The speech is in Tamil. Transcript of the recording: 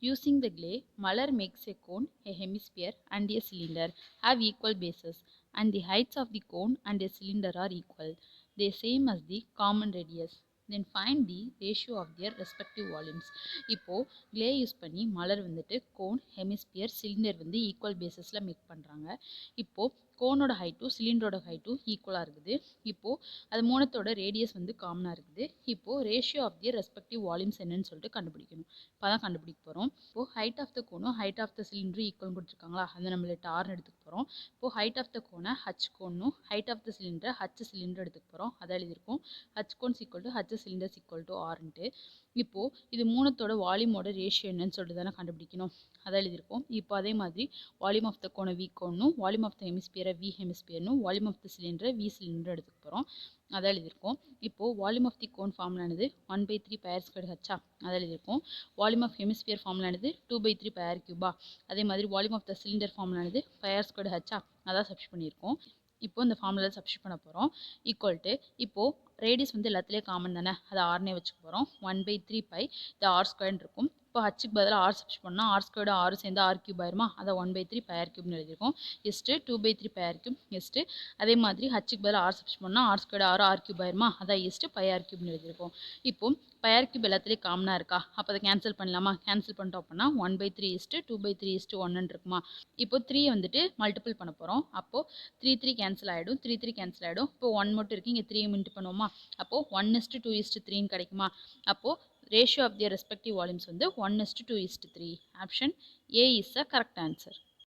Using the clay, Muller makes a cone, a hemisphere, and a cylinder have equal bases, and the heights of the cone and a cylinder are equal, the same as the common radius. Then find the ratio of their respective volumes. இப்போ clay யூஸ் பண்ணி மலர் வந்துட்டு கோன் ஹெமிஸ்பியர் சிலிண்டர் வந்து ஈக்குவல் பேசிஸில் மேக் பண்ணுறாங்க. இப்போது கோனோட ஹைட்டும் சிலிண்டரோட ஹைட்டும் ஈக்குவலாக இருக்குது. இப்போது அது மூணத்தோட ரேடியஸ் வந்து காமனாக இருக்குது. இப்போது ratio of the respective volumes என்னன்னு சொல்லிட்டு கண்டுபிடிக்கணும். இப்போ தான் கண்டுபிடிக்க போகிறோம். இப்போது ஹைட் ஆஃப் த கோனும் ஹைட் ஆஃப் த சிலிண்டரும் ஈக்குவல் கொடுத்துருக்காங்களா, அதை நம்மள டார்னு எடுத்துக்க போகிறோம். இப்போது ஹைட் ஆஃப் த கோனை ஹச் கோனும் ஹைட் ஆஃப் த சிலிண்டரை ஹச் சிலிண்டர் எடுத்துக்க போகிறோம். அதை எழுதியிருக்கோம். H cones equal to h cylinders equal to ஆர்ன்ட்டு. இப்போது இது மூணத்தோட வால்யூமோட ரேஷியோ என்னன்னு சொல்லிட்டு தானே கண்டுபிடிக்கணும். அதை எழுதியிருக்கோம். இப்போ அதே மாதிரி வால்யூம் ஆஃப் த கோனை வி கோனும் வால்யூம் ஆஃப் த ஹெமிஸ்பியரை வி ஹெமிஸ்பியர்னும் வால்யூம் ஆஃப் த சிலிண்டரை வி சிலிண்டர் எடுத்துக்க போகிறோம். அதை எழுதியிருக்கோம். இப்போது வால்யூம் ஆஃப் தி கோன் ஃபார்முலானது 1/3 பை ஆர் ஸ்கொயர் ஹச்சா, அதை எழுதியிருக்கோம். வால்யூம் ஆஃப் ஹெமிஸ்பியர் ஃபார்முலானது 2/3 பை ஆர் கியூபா. அதே மாதிரி வால்யூம் ஆஃப் த சிலிண்டர் ஃபார்முலானது பை ஆர் ஸ்கொயர் ஹச்சா, அதான் சப்ஸ்டிட் பண்ணியிருக்கோம். இப்போ இந்த ஃபார்முலா சப்ஸ்டிட் பண்ண போகிறோம். ஈக்குவல் டு இப்போது ரேடியஸ் வந்து எல்லாத்துலேயும் காமன் தானே, அதை ஆர்னே வச்சுக்க போகிறோம். 1/3 பை இந்த ஆர் ஸ்கொயர்னு இருக்கும். இப்போ ஹச்சுக்கு பதிலாக ஆர் சப்ஸ்டிட் பண்ணால் ஆர் ஸ்கொயர்டு ஆர் சேர்ந்து ஆர் கியூப் ஆயிருமா, அதை 1/3 பை ஆர் கியூப்னு எழுதியிருக்கோம். எஸ்ட்டு 2/3 பை ஆர் கியூப் எஸ்ட்டு. அதே மாதிரி ஹச்சுக்கு பதிலாக ஆர் சப்ஸ்டிட் பண்ணால் ஆர் ஸ்கொயர்டு ஆர் கியூப் ஆயிருமா, அதை எஸ்ட்டு பை ஆர் கியூப்னு எழுதியிருக்கோம். இப்போ பை ஆர் கியூப் எல்லாத்துலேயும் காமனாக இருக்கா, அப்போ அதை கேன்சல் பண்ணலாமா, கேன்சல் பண்ணிட்டோம் அப்படின்னா 1/3 இஸ்ட்டு 2/3 1 இருக்குமா. இப்போ 3 வந்துட்டு மல்டிபிள் பண்ண போகிறோம். அப்போது 3 கேன்சல் ஆகிடும், 3 கேன்சல் ஆகிடும். இப்போ 1 மட்டும் இருக்குது, இங்கே 3 மின்ட்டு பண்ணுவோமா, அப்போது 1:2:3 கிடைக்குமா. அப்போது ratio of their respective volumes வந்து 1:2:3. Option A is a correct answer.